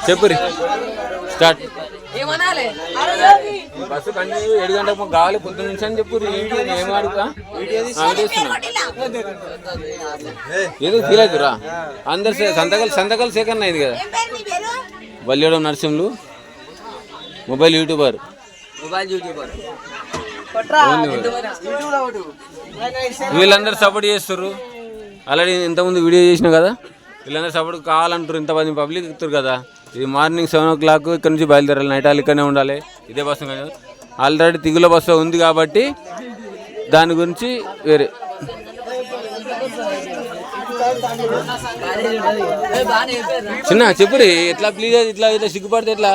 చెప్పు start. Bus continue 7 గంటలకు కావాలి పొద్దున్న నుంచి అని చెప్పు. ఏం అడుగుతా ఏదో ఫీల్ అవుతురా అందరు సంతకాలు సేకరణ అయింది కదా. వల్లియడం నరసింహులు మొబైల్ యూట్యూబర్. వీళ్ళందరూ సపోర్ట్ చేస్తారు. ఆల్రెడీ ఇంతకుముందు వీడియో చేసినా కదా. వీళ్ళందరూ సపోర్ట్ కావాలంటారు. ఇంతమంది పబ్లిక్ ఎక్కుతారు కదా. ఇది మార్నింగ్ 7 o'clock ఇక్కడ నుంచి బయలుదేరాలి. నైట్ వాళ్ళు ఇక్కడనే ఉండాలి. ఇదే బస్సు కదా. ఆల్రెడీ తిగుల బస్సు ఉంది కాబట్టి దాని గురించి వేరే. చిన్న చెప్పురి ఎట్లా ప్లీజ్. ఇట్లా ఇట్లా సిగ్గుపడితే ఎట్లా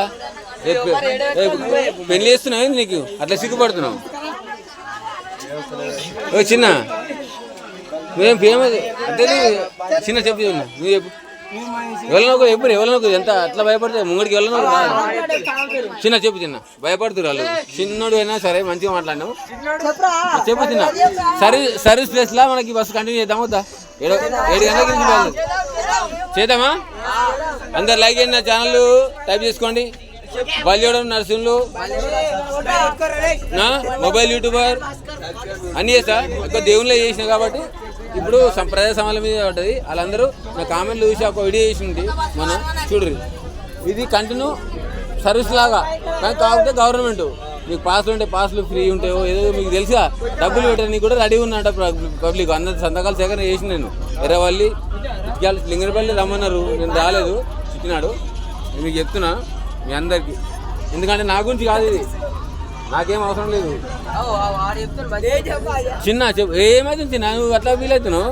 పెళ్లి చేస్తున్నావు నీకు అట్లా సిగ్గుపడుతున్నావు. చిన్న నువ్వేం ఫేమస్ అంటే చిన్న చెప్పు. నువ్వు చెప్పు ఎవరినోకు ఎప్పుడు ఎవరినోకు ఎంత అట్లా భయపడితే ముంగడికి వెళ్ళను. చిన్న చెప్పు. చిన్న భయపడుతురు వాళ్ళు. చిన్నోడు అయినా సరే మంచిగా మాట్లాడినావు. చెప్పు చిన్న. సర్వీస్ ప్లేస్లా మనకి బస్సు కంటిన్యూ చేద్దాం. వద్దా 7 గంటలకి చేద్దామా? అందరు లైక్ చేయండి. నా ఛానల్ టైప్ చేసుకోండి. వల్లియడం నరసింహులు మొబైల్ యూట్యూబర్ అన్నీ చేస్తా. ఎక్కువ దేవుళ్ళే చేసిన కాబట్టి ఇప్పుడు ప్రజా సమాజం మీద పడ్డది. వాళ్ళందరూ నా కామెంట్లు చూసి ఒక వీడియో చేసి ఉంది మనం చూడరు. ఇది కంటిన్యూ సర్వీస్ లాగా కానీ కాకపోతే గవర్నమెంట్ మీకు పాస్లు ఉంటే పాస్లు ఫ్రీ ఉంటాయో ఏదో మీకు తెలుసా. డబ్బులు పెట్టడానికి కూడా రెడీ ఉన్నట పబ్లిక్. అందరు సంతకాలు సేకరణ చేసి నేను ఎర్రవల్లి ఇటుకాల లింగరపల్లి రమ్మన్నారు. నేను రాలేదు చెప్పినాడు. నేను మీకు చెప్తున్నా మీ అందరికీ. ఎందుకంటే నా గురించి కాదు ఇది. నాకేం అవసరం లేదు. చిన్న చెప్పు ఏమైతే చిన్న నువ్వు అట్లా ఫీల్ అవుతున్నావు.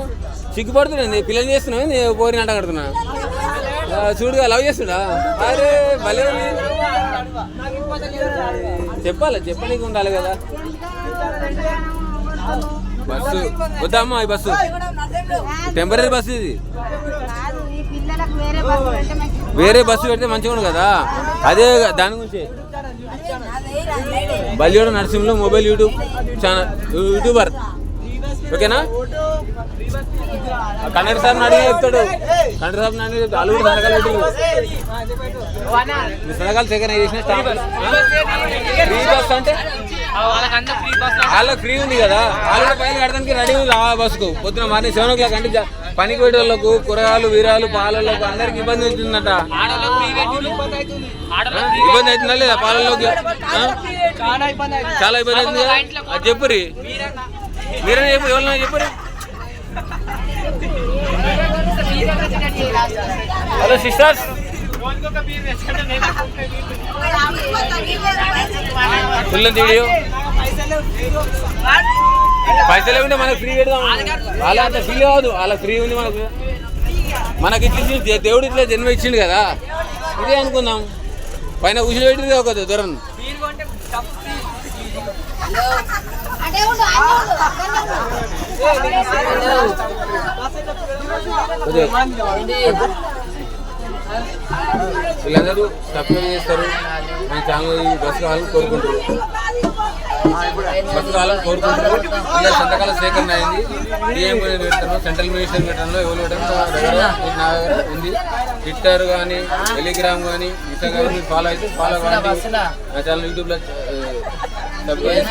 సిగ్గుపడుతున్నాను. పిల్లలు చేస్తున్నావు. నేను పోరిని అంట కడుతున్నా. చూడుగా లవ్ చేస్తున్నా. అరే భలే చెప్పనీకి ఉండాలి కదా. బస్సు వద్దమ్మా. ఈ బస్సు టెంపరీ బస్సు. ఇది వేరే బస్సు పెడితే మంచిగా ఉండదు కదా. అదే దాని గురించి. వల్లియడం నరసింహులు మొబైల్ యూట్యూబర్ ఓకేనా. కండక్టర్ సార్ అడిగి చెప్తాడు. కండక్టర్ సార్ అడిగి వాళ్ళు కూడా సంతకాలు పెట్టి సంతకాలు సేకరణ చేసిన స్టాంప్. ఫ్రీ బస్ అంటే వాళ్ళకి ఫ్రీ ఉంది కదా. వాళ్ళు కూడా పైన కట్టడానికి రెడీ ఉంది ఆ బస్సుకు. పొద్దున మార్నింగ్ 7 o'clock అంటే పనికి పోయే వాళ్ళకు కూరగాయలు వీరాలు పాలలకు అందరికి ఇబ్బంది అవుతుందట. ఇబ్బంది అవుతుందా లేదా పాలల్లోకి? చాలా ఇబ్బంది అవుతుంది కదా. అది చెప్పురి. మీరే చెప్పు. ఎవరన్నా చెప్పురి. Hello sisters. ఫుల్ వీడియో పైసలు ఉంటే మనకు ఫ్రీ పెడదాం. అలా అంత ఫ్రీ కాదు. అలా ఫ్రీ ఉంది మనకు. మనకి ఇచ్చి దేవుడు ఇట్లా జన్మ ఇచ్చిండు కదా. ఇదే అనుకుందాం. పైన ఉసిరి పెట్టింది ఒక దూరం. వీళ్ళందరూ సబ్స్క్రైబ్ చేస్తారు. మన ఛానల్ బస్సు కావాలని కోరుకుంటారు. అందరు సంతకాల సేకరణ అయింది. డిఎం పెట్టాను. సెంట్రల్ మినిస్టర్ పెట్టడంలో ఎవరు పెట్టడం నా దగ్గర ఉంది. ట్విట్టర్ కానీ టెలిగ్రామ్ కానీ ఇన్స్టాగ్రామ్ మీరు ఫాలో అయితే ఫాలో కానీ నా ఛానల్ యూట్యూబ్లో సబ్స్క్రైబ్